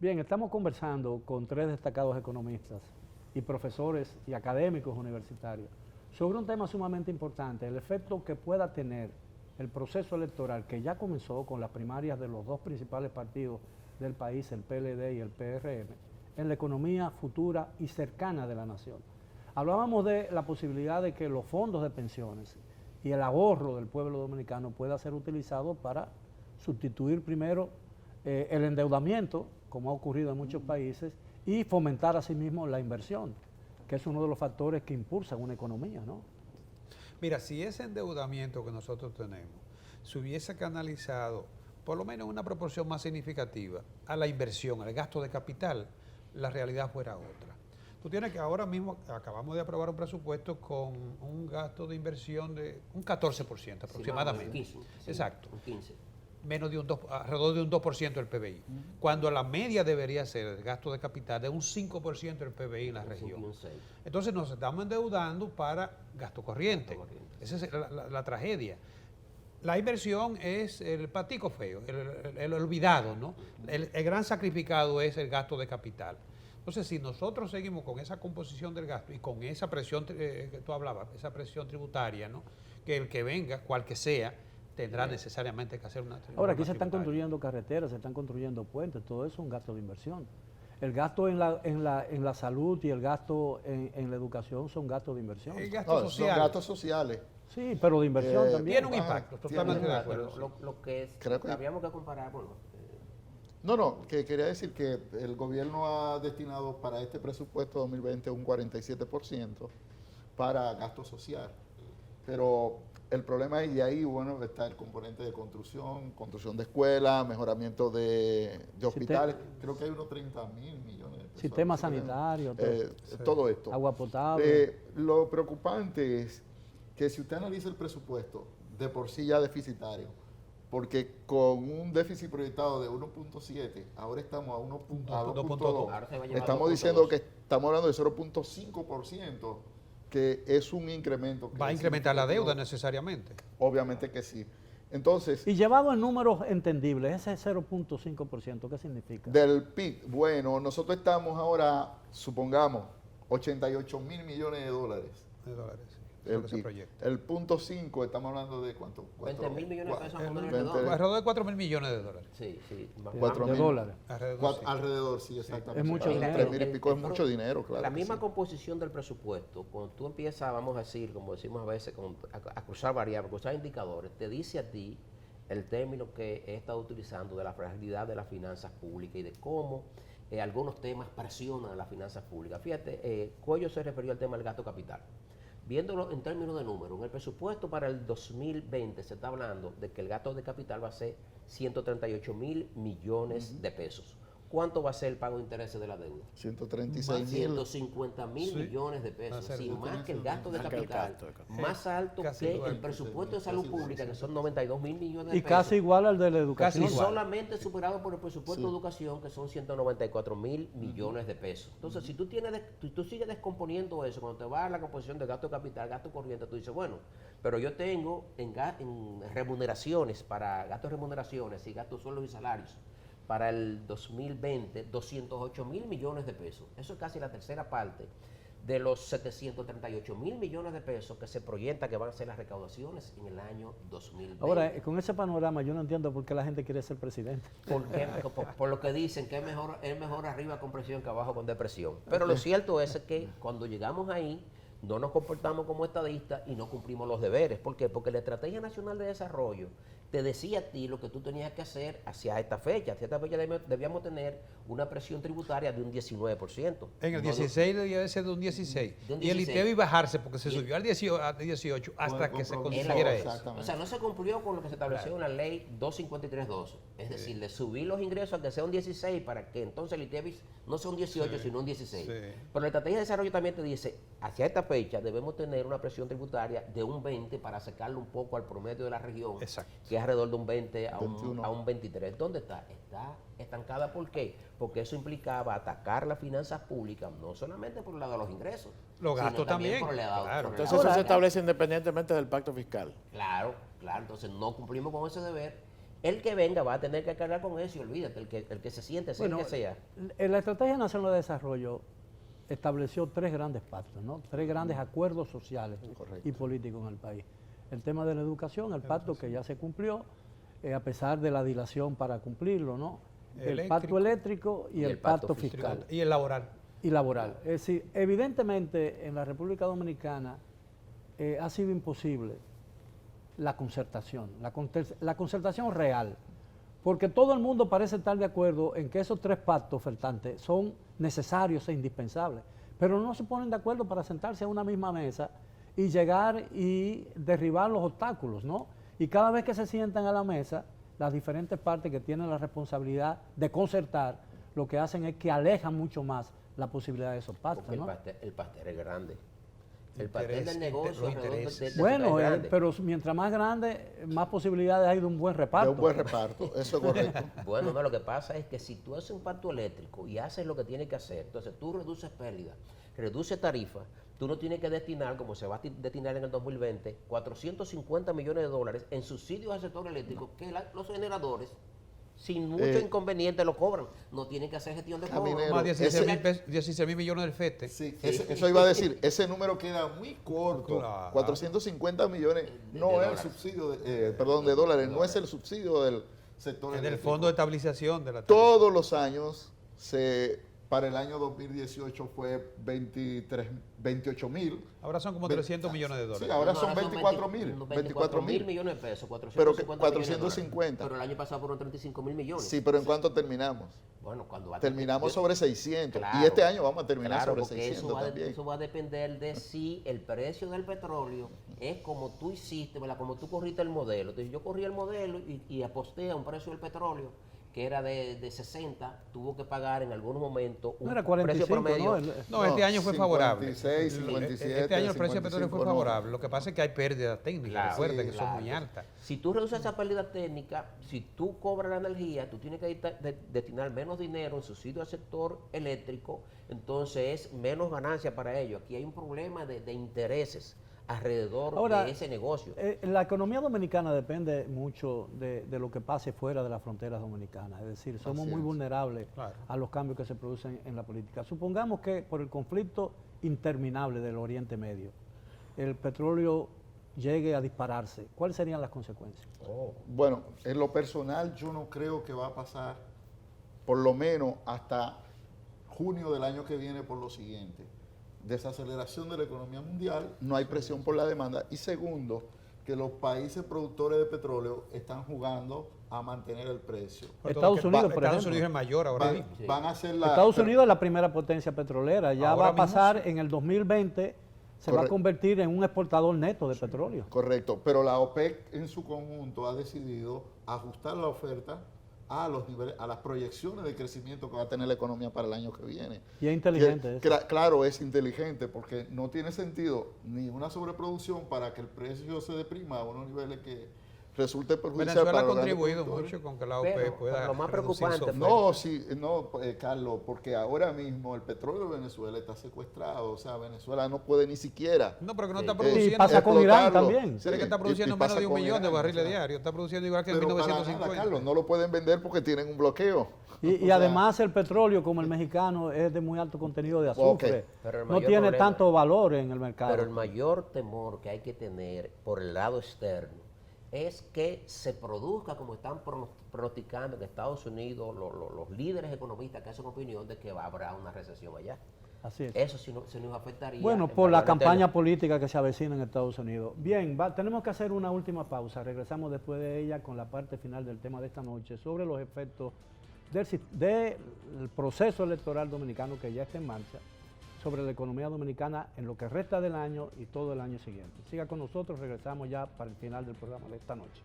Bien, estamos conversando con tres destacados economistas y profesores y académicos universitarios sobre un tema sumamente importante, el efecto que pueda tener el proceso electoral que ya comenzó con las primarias de los dos principales partidos del país, el PLD y el PRM, en la economía futura y cercana de la nación. Hablábamos de la posibilidad de que los fondos de pensiones y el ahorro del pueblo dominicano pueda ser utilizado para sustituir primero el endeudamiento, como ha ocurrido en muchos países, y fomentar asimismo la inversión, que es uno de los factores que impulsan una economía, ¿no? Mira, si ese endeudamiento que nosotros tenemos se hubiese canalizado, por lo menos en una proporción más significativa, a la inversión, al gasto de capital, la realidad fuera otra. Tú tienes que ahora mismo, acabamos de aprobar un presupuesto con un gasto de inversión de un 14% aproximadamente. Sí, exacto. Un 15. Menos de alrededor de un 2% del PBI. Cuando la media debería ser el gasto de capital de un 5% del PBI en la región. Entonces nos estamos endeudando para gasto corriente. Esa es la tragedia. La inversión es el patico feo, el olvidado, ¿no? El gran sacrificado es el gasto de capital. Entonces, si nosotros seguimos con esa composición del gasto y con esa presión que tú hablabas, esa presión tributaria, ¿no? Que el que venga, cual que sea, tendrá necesariamente que hacer una Ahora, aquí se están construyendo carreteras, se están construyendo puentes, todo eso es un gasto de inversión. El gasto en la salud y el gasto en la educación son gastos de inversión. El gasto social. Son gastos sociales. Sí, pero de inversión también. Tiene un impacto, totalmente de acuerdo. Lo que es, Creo que habríamos que comparar, bueno, que quería decir que el gobierno ha destinado para este presupuesto 2020 un 47% para gasto social. Pero el problema es, y ahí, bueno, está el componente de construcción de escuelas, mejoramiento de hospitales. Creo que hay unos 30.000 millones de pesos. Sistema sanitario, todo esto. Agua potable. Lo preocupante es que si usted analiza el presupuesto, de por sí ya deficitario, porque con un déficit proyectado de 1.7, ahora estamos a 2.2. Estamos diciendo que estamos hablando de 0.5%, que es un incremento. Va a incrementar la deuda necesariamente. Obviamente que sí. Entonces, Y llevado en números entendibles, ese 0.5%, ¿qué significa? del PIB, bueno, nosotros estamos ahora, supongamos, 88.000 millones de dólares. De dólares, sí. El Lo que se PIB. proyecta. El punto 5, estamos hablando de ¿cuánto? 20.000 millones de pesos Cuatro- Alrededor de 4.000 millones de dólares. Sí, sí. Cuatro de mil. dólares. Alrededor, sí, exactamente. Es mucho dinero. 3.000 y pico es mucho dinero, claro. La que misma sí. composición del presupuesto, cuando tú empiezas, vamos a decir, como decimos a veces, a cruzar variables, cruzar indicadores, te dice a ti el término que he estado utilizando de la fragilidad de las finanzas públicas y de cómo algunos temas presionan a las finanzas públicas. Fíjate, Cuello se refirió al tema del gasto capital. Viéndolo en términos de números, en el presupuesto para el 2020 se está hablando de que el gasto de capital va a ser 138.000 millones de pesos. ¿Cuánto va a ser el pago de intereses de la deuda? 136.000. 150.000 millones de pesos, Va a ser más que el gasto de más que el capital, gasto de capital. más alto Casi que igual. el presupuesto de salud pública, que son 92.000 millones de Y pesos. casi igual al de la educación. Y solamente superado por el presupuesto de educación, que son 194.000 millones de pesos. Entonces, si tú tú sigues descomponiendo eso, cuando te vas a la composición de gasto de capital, gasto corriente, tú dices, bueno, pero yo tengo en remuneraciones, para gastos de remuneraciones y gastos de sueldos y salarios, para el 2020, 208.000 millones de pesos. Eso es casi la tercera parte de los 738.000 millones de pesos que se proyecta que van a ser las recaudaciones en el año 2020. Ahora, con ese panorama, yo no entiendo por qué la gente quiere ser presidente. Por lo que dicen que es mejor arriba con presión que abajo con depresión. Pero lo cierto es que cuando llegamos ahí, no nos comportamos como estadistas y no cumplimos los deberes. ¿Por qué? Porque la Estrategia Nacional de Desarrollo te decía a ti lo que tú tenías que hacer hacia esta fecha. Hacia esta fecha debíamos tener una presión tributaria de un 19%. En el 16 debía ser de un 16. De un Y el 16. ITEBI bajarse porque se subió al 18 hasta que se consiguiera eso. Exactamente. O sea, no se cumplió con lo que se estableció en la ley 253.2. Es decir, de subir los ingresos a que sea un 16 para que entonces el ITEBI no sea un 18, sino un 16. Sí. Pero la estrategia de desarrollo también te dice, hacia esta fecha debemos tener una presión tributaria de un 20 para acercarlo un poco al promedio de la región, Exacto. que es alrededor de un 20 a 21. un 23. ¿Dónde está? Está estancada. ¿Por qué? Porque eso implicaba atacar las finanzas públicas, no solamente por el lado de los ingresos, Los sino gastos también, por el lado, claro. por el Entonces lado eso de se la- establece independientemente del pacto fiscal. Claro, claro, entonces no cumplimos con ese deber El que venga va a tener que cargar con eso y olvídate, el que se siente, sea el que sea. La Estrategia Nacional de Desarrollo estableció 3 grandes pactos, ¿no? 3 grandes acuerdos sociales Correcto. y políticos en el país. El tema de la educación, el pacto que ya se cumplió, a pesar de la dilación para cumplirlo, ¿no? El pacto eléctrico y el pacto fiscal. Y el laboral. Y laboral. Es decir, evidentemente en la República Dominicana ha sido imposible la concertación, la concertación real, porque todo el mundo parece estar de acuerdo en que esos 3 pactos ofertantes son necesarios e indispensables, pero no se ponen de acuerdo para sentarse a una misma mesa y llegar y derribar los obstáculos, ¿no? Y cada vez que se sientan a la mesa, las diferentes partes que tienen la responsabilidad de concertar, lo que hacen es que alejan mucho más la posibilidad de esos pactos, Porque ¿no? el pastel es grande. El pastel del negocio los alrededor intereses. Bueno, es grande. pero mientras más grande, más posibilidades hay de un buen reparto. De un buen reparto, eso es correcto. Bueno, no, lo que pasa es que si tú haces un pacto eléctrico y haces lo que tienes que hacer, entonces tú reduces pérdidas, reduces tarifas, tú no tienes que destinar, como se va a destinar en el 2020, 450 millones de dólares en subsidios al sector eléctrico que los generadores, sin mucho inconveniente, lo cobran. No tienen que hacer gestión de cobro. Caminero, Más 16 mil millones del FETE. Sí, eso iba a decir, ese número queda muy corto. Claro. 450 millones no es el dólares. subsidio, de dólares, no es el subsidio del sector Es del eléctrico. Fondo de Estabilización de la Todos los años, para el año 2018 fue 28 mil. Ahora son como 300 millones de dólares. Sí, ahora No, son 24 mil. 24 mil millones de pesos, Pero 450 450. Pero el año pasado fueron 35 mil millones. Sí, pero ¿en cuánto terminamos? Bueno, cuando va a Terminamos sobre 600. Claro, y este año vamos a terminar claro, sobre porque 600 también. eso va a depender de si el precio del petróleo es como tú hiciste, ¿verdad? Como tú corriste el modelo. Entonces yo corrí el modelo y aposté a un precio del petróleo que era de 60, tuvo que pagar en algunos momentos un No era precio 45, promedio. ¿no? No, este año fue favorable. 56, 57, Este año el precio del petróleo fue 55, favorable. Lo que pasa es que hay pérdidas técnicas, Claro, recuerda sí, que son claro. muy altas. Si tú reduces esa pérdida técnica, si tú cobras la energía, tú tienes que destinar menos dinero en subsidio al sector eléctrico, entonces es menos ganancia para ellos. Aquí hay un problema de intereses alrededor Ahora, de ese negocio. La economía dominicana depende mucho de lo que pase fuera de las fronteras dominicanas, es decir, somos Así muy es. vulnerables Claro. a los cambios que se producen en la política. Supongamos que por el conflicto interminable del Oriente Medio, el petróleo llegue a dispararse, ¿cuáles serían las consecuencias? Bueno, en lo personal yo no creo que va a pasar por lo menos hasta junio del año que viene por lo siguiente. Desaceleración de la economía mundial, no hay presión por la demanda y segundo, que los países productores de petróleo están jugando a mantener el precio. Sobre Estados todo que Unidos, por Estados ejemplo. Unidos es mayor ahora Van, mismo. van a hacer la... Estados pero- Unidos es la primera potencia petrolera, ya Ahora va a mismo pasar sí. en el 2020, se va a Correcto. convertir en un exportador neto de petróleo. Correcto, pero la OPEC en su conjunto ha decidido ajustar la oferta a los niveles, a las proyecciones de crecimiento que va a tener la economía para el año que viene. Y es inteligente eso. Claro, es inteligente porque no tiene sentido ni una sobreproducción para que el precio se deprima a unos niveles que resulte perjudicial Venezuela para ha los grandes contribuido productores. mucho con que la Pero- OPEP pueda pero lo más reducir su preocupante oferta. No, sí, no, Carlos, porque ahora mismo el petróleo de Venezuela está secuestrado, o sea, Venezuela no puede ni siquiera No, pero que no está Sí. produciendo. Y pasa con Irán explotarlo. también. Tiene que está y produciendo menos pasa de 1 con millón de Irán, barriles o sea. diarios. Está produciendo igual que en Pero para nada, 1950. Carlos, no lo pueden vender porque tienen un bloqueo. Y O sea, además el petróleo, como el mexicano, es de muy alto contenido de azufre. Pero el No mayor tiene problema- tanto valor en el mercado. Pero el mayor temor que hay que tener por el lado externo es que se produzca, como están pronosticando que Estados Unidos, los líderes economistas que hacen opinión de que habrá una recesión allá. Así es. Eso sí, se nos afectaría. Bueno, en por la valor campaña interno. política que se avecina en Estados Unidos. Bien, tenemos que hacer una última pausa. Regresamos después de ella con la parte final del tema de esta noche sobre los efectos del proceso electoral dominicano que ya está en marcha sobre la economía dominicana en lo que resta del año y todo el año siguiente. Siga con nosotros, regresamos ya para el final del programa de esta noche.